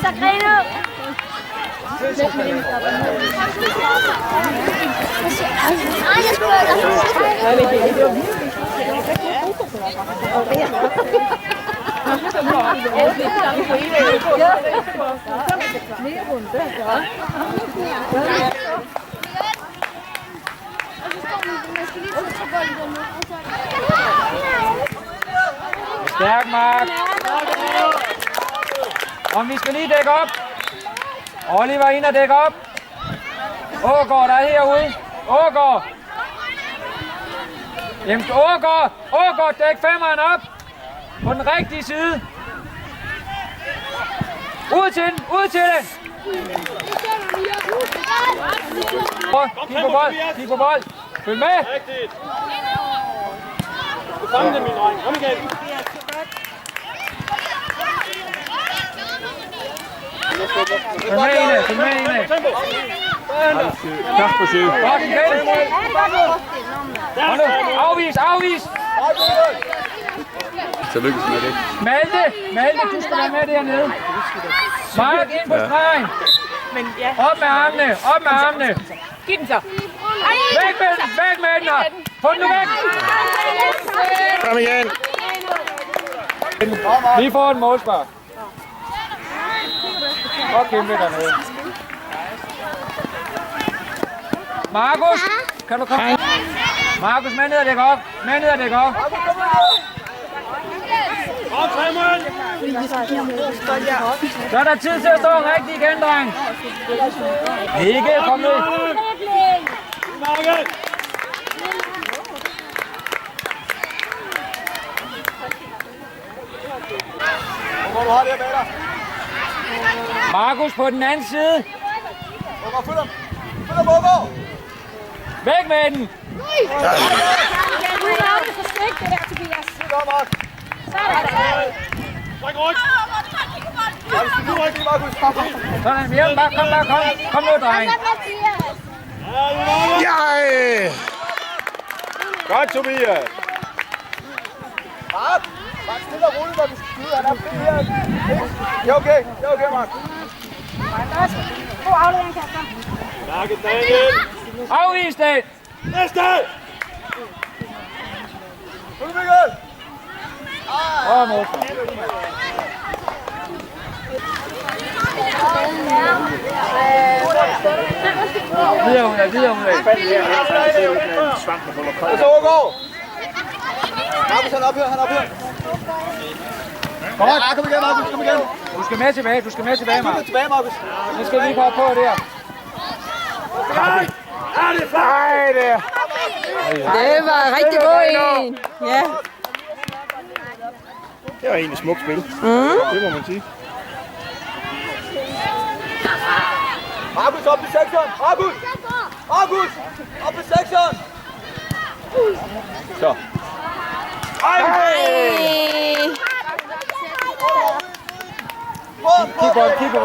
Så griner. Stærk, Mark. Og vi skal lige dække op. Oliver ind og dække op. Ågaard, der er herude. Ågaard. Jamen, Ågaard, dæk femmeren op. På den rigtige side. Ud til den, ud til den. Kig på bold. Følg med. Du fanger den, min dreng. Kom igen. Følg med, Ine. Pas på syv. Godt igen. Afvis. Så lykkes med det. Malte, du skal være med dernede. Mark ind på stregen. Op med armene. Giv den så. Væk med den her. Få den nu væk. Kom igen. Lige får en målspark. Og kæmpe dernede. Markus, kan du komme? Markus, med ned og dække op. Kom, Simon. Så er der tid til at stå rigtig igen, dreng. Ikke, kom nu. Hvor du har det her bag dig? Markus på den anden side. Følg ham, Væk med den. Sådan, hjem, kom nu, dreng. Ja! Godt, Tobias. Mark, stille og roligt, når du skal skyde. Han er fri her. Det er okay, Mark. God aflevering, Kasper. Mark, Daniel. Afvis det. Næste! Kom, Mikkel. Målspark. Videre ud af. Og så Ågaard. Markus, han er op her. Godt. Kom igen. Du skal med tilbage, Mark. Tilbage, Markus. Nu skal vi hoppe på der. Nej, det. Det var rigtig god en. Ja. Det var egentlig smukt spil. Det må man sige. Markus, op i sekseren! Markus! Op i sekseren! Så. Ej! Kig på.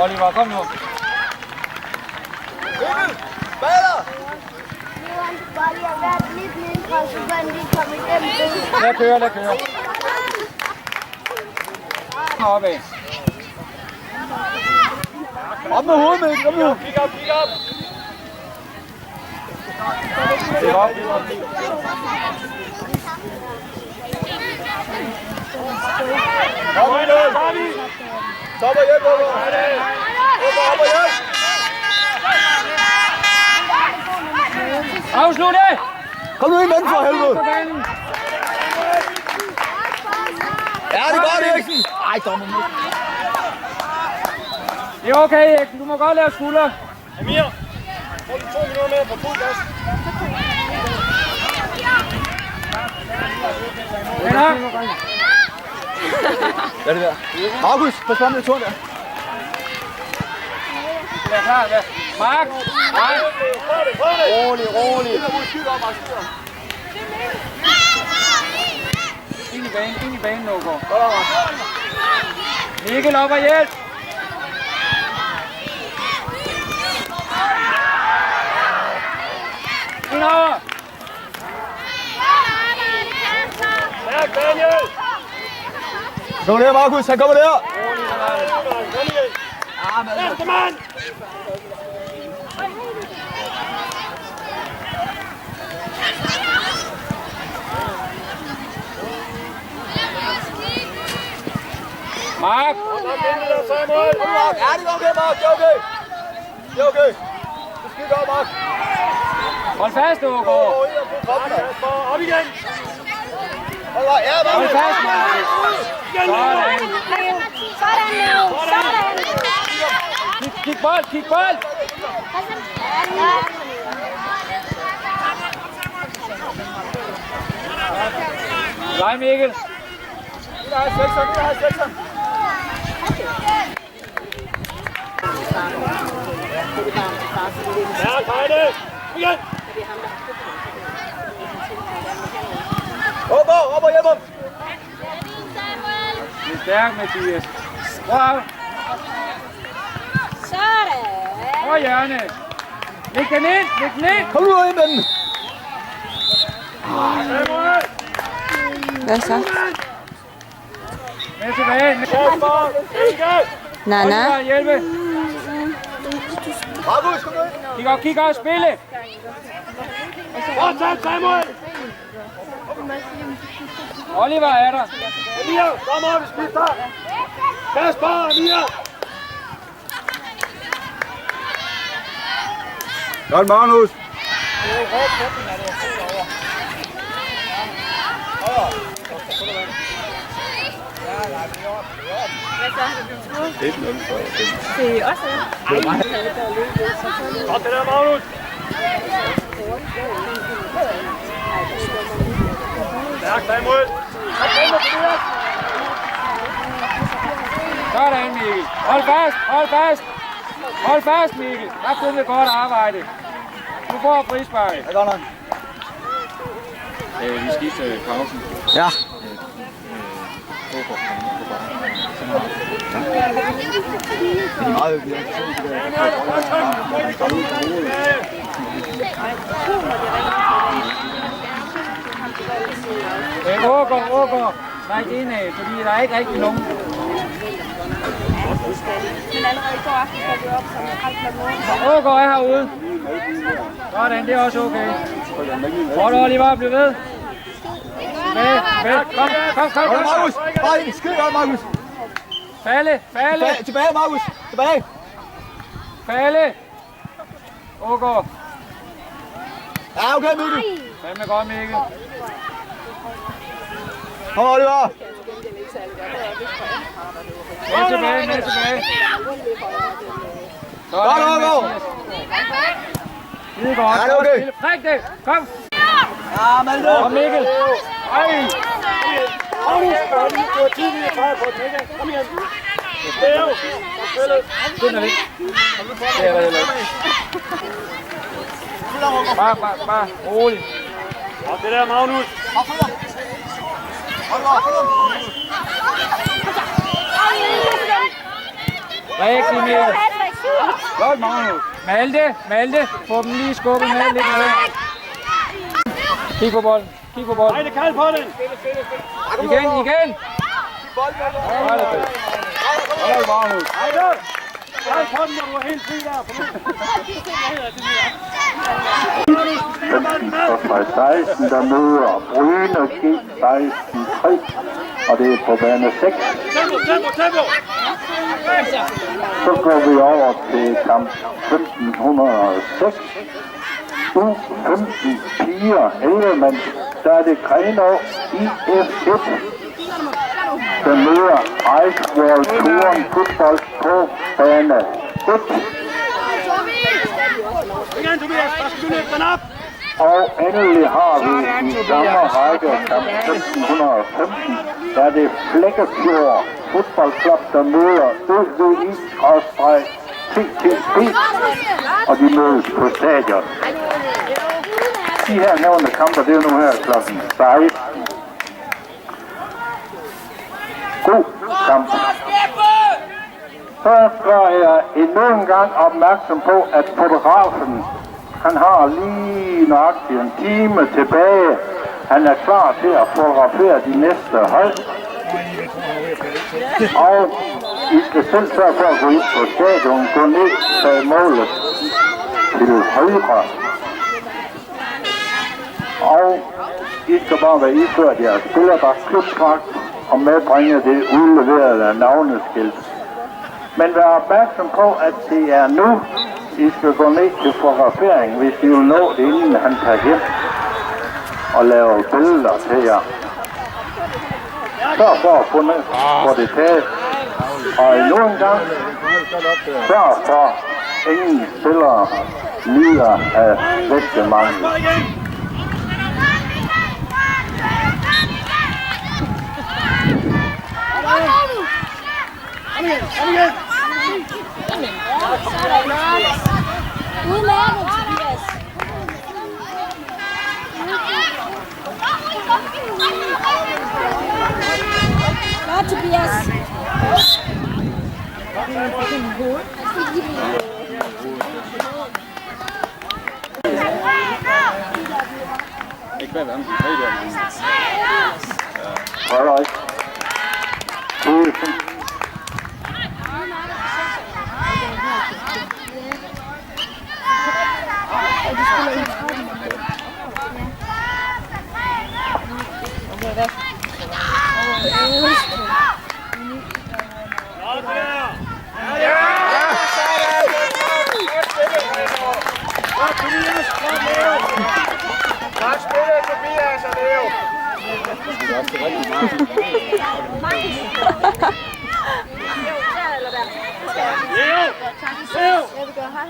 Oliver, kom nu. Mikkel! Bader! Lad køre. Opad. Op med hovedet, Mikkel! Kom nu! Kig op! Det er op. Kom igen! Stop og hjælp, Ågaard! Op og hjælp! Afslut det! Kom nu ind, for helvede! Ja, det er godt, Eriksen! Ej, dommer. Det er okay, Eriksen. Du må godt lave skulder. Amir, får du 2 minutter mere på fuld gas. Hvad er det der? Markus, pas på med turen der. Det er klar, ja. Mark! Rolig. Ind i banen, Ågaard. Mikkel op og hjælp! Indover! Kom der, Markus, han kommer der! Næste mand! Mark! Ja, det er okay, Mark, det er okay. Det er okay. Du skal gøre, Mark. Hold fast, Ågaard! Op igen! Ja, Mark. Hold fast, Mark! Sådan! Kig bold! Nej, Mikkel! Vi har sekseren. Ja, Heide! Igen! Op og hjælp ham. Det er stærkt, Mathias. Wow! Sådan. Hjørne! Læg den ind! Kom nu ind med den. Hvad så? Med tilbage! Nana? Oliver, hjælpe! Markus, kom nu ind. Kig op, spille! Fortsæt, Samuel! Oliver er der! Elia, kom op, vi skifter! Kasper, Elia! Godt, Magnus. Det er også Godt det der, Magnus! Stærk, Samuel! Sådan, Mikkel! Hold fast, Mikkel! Tak for det godt arbejde. Du får frispark. Ja, godt nok. Vi skifter pausen. Ja. Ågaard, træk indad, fordi der er ikke rigtig nogen. Men allerede i går aften står vi op som halv Ågaard er herude. Sådan, det er også okay. Godt, Oliver, bliv ved. Kom. Markus, bare ind. Skid godt, Markus. Falde. Tilbage, Markus. Tilbage. Falde. Ågaard. Ja, okay, Mikkel. Fandme godt, Mikkel. Kom, Oliver. Med tilbage. Godt, Ågaard. Det er godt. Ja, det er okay. Træk det. Kom. Ja, Malte. Kom, Mikkel. Ej. Magnus, du har tidligere peget på at tænke. Kom igen. Det er jo. Den er væk. Det er der heller ikke. Bare rolig. Godt det der, Magnus. Rigtig, Mikkel. Godt, Magnus. Malte. Få dem lige skubbet med lidt med. Kig på bolden. Ej, det kald på den. Igen. Hold Magnus. Ej, der. Kald på den, når du er helt fri der. Fra 16, der møder Bryne G16-3, og det er på bane 6. Tempo! Så går vi over til kamp 1506. U15 piger 11 mand. Der er det Grenaa IF1, der møder Ice World Touren fodbold på bane 1. Igen, Tobias, der skal du løbe den op. Og endelig har vi i samme række kamp 1515, der er det Flækkefjord fodboldklub, der møder ØVI TTB, og de mødes på stadion. De her nævnte kamper, det er nu her klokken 16. God kamp. Først var jeg endnu en gang opmærksom på, at fotografen, han har lige nøjagtigt en time tilbage. Han er klar til at fotografere de næste hold. Og I skal selv sørge for at gå ind på stadion, gå ned, tage målet til højre. Og I skal bare være iført jeres spillerdragt og medbringe det udleverede navneskilt. Men vær opmærksom på, at det er nu, I skal gå ned til fotografering, hvis I vil nå det, inden han tager hjem og lave billeder til jer. Sørg for at få det taget. Og endnu en gang, sørg for, ingen spillere lider af vægtemangel. Udmærket, Tobias. Godt, Tobias. Ikke hvad vandet, det er Alright. Godt spillet, Tobias og Leo. Leo!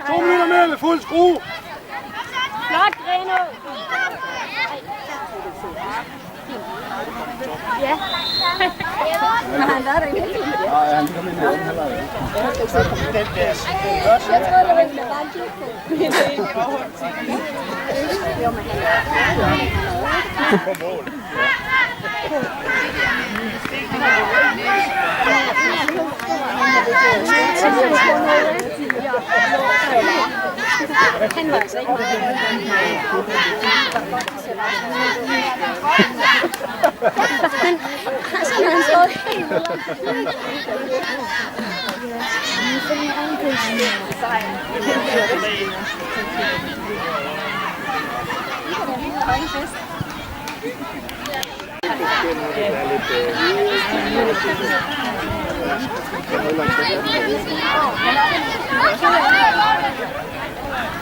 2 minutter mere med fuld skrue. Flot, Greno. Ja. Men han var der ikke. Ja, han kom ind i anden halvleg. Jeg tror, det var en På mål. Han var altså ikke han så helt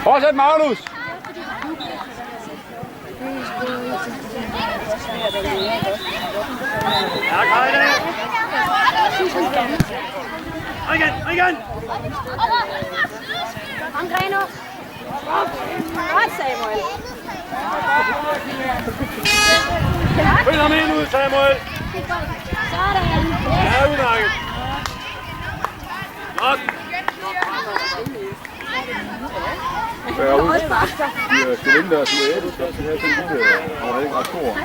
Fortsæt, Magnus! Ja, Grene! Igen! Kom, Greno. Godt, Samuel. Følg ham ind ud, Samuel! Sådan. Ja, udmærket! Godt! Jeg er ude. Vi skal vinde deres UAE, du skal også have den lille, han var ikke ret stor.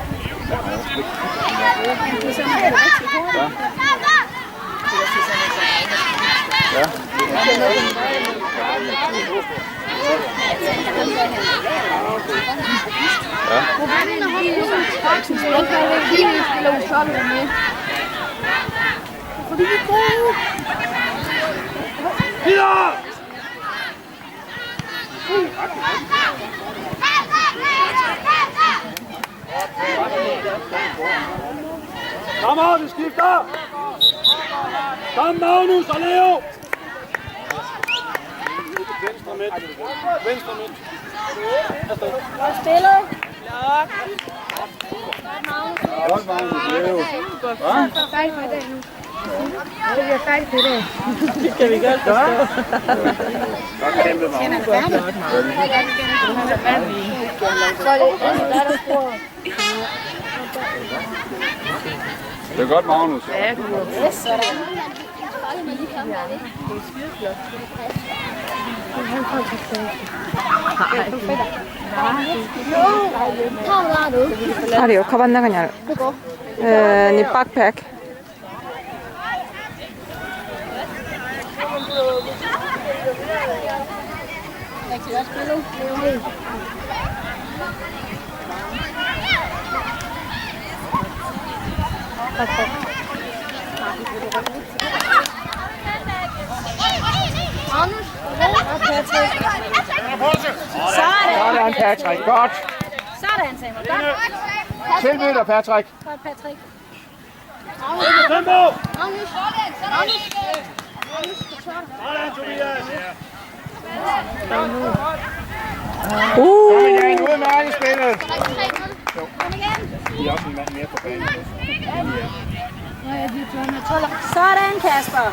Ja. Videre! Kom over, vi skifter! Kom Magnus og Leo! Venstre midt. Godt spillet. Godt, Magnus, Leo. Færdig for i dag nu. Det bliver færdigt for i dag. Det kan vi godt forstå. Godt kæmpet, Magnus. Så er det der spurgte. Det er godt, Magnus. Yes, sådan. Har du kapan na kanyal? Ni backpack. Sådan, Patrick. Godt. Sådan, Samuel. Godt. Tilbyd dig, Patrick. Godt, Patrick. Tempo! Magnus. Sådan, Tobias! Kom igen, ud med alt i spillet. Kom igen. Vi er også en mand mere på banen. Sådan, Kasper.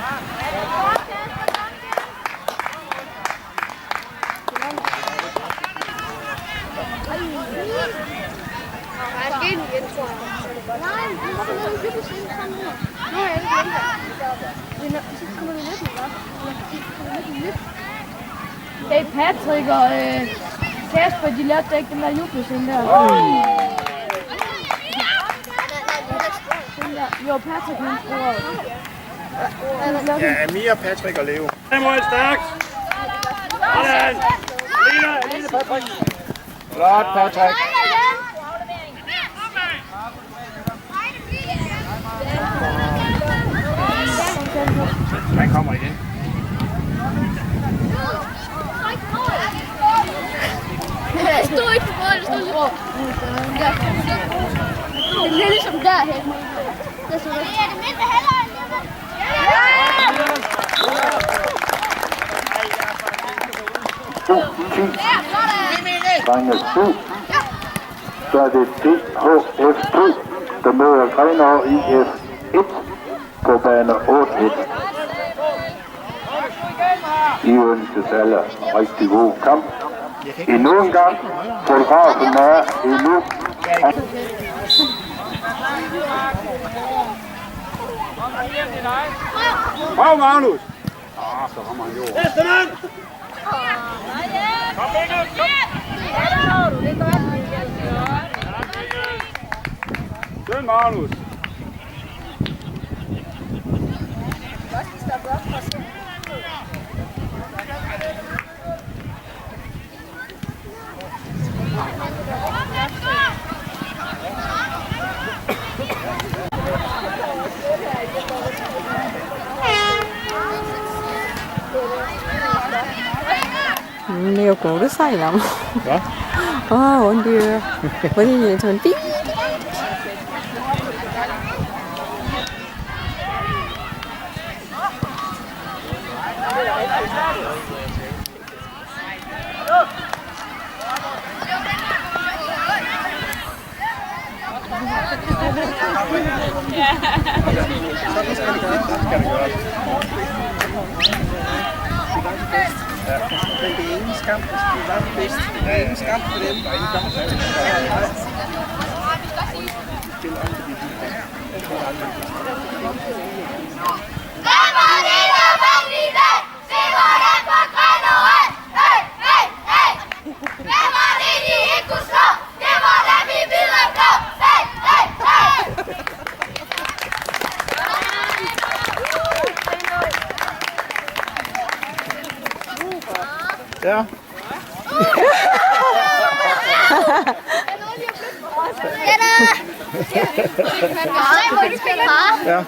Hey, Patrick og Kasper, de lærte da ikke den der jubelscene der. Jo, Patrick, han bruger. Ja, Amir, Patrick og Leo. Samuel, stærkt! Sådan! Lille Patrick! Flot, Patrick. Han kommer igen. Det stod ikke på bordet, det stod på. Det er lidt ligesom derhen. Det stod der. Det er det mindste halvøj. Drenge 7. Så er det DHF2, der møder Grenaa IF1 på bane 8-1. I ønskes alle rigtig god kamp. Endnu en gang, fotografen er endnu. Bravo, Magnus! Så rammer han jo. Næste mand! Kom, Mikkel! Skøn, Magnus! Leo cũng rất say lắm. Hvad? Und wir wollen jetzt ein Ding. Men det er ingen skam, det var det bedste. Det er ingen skam for dem. Ja. Ja.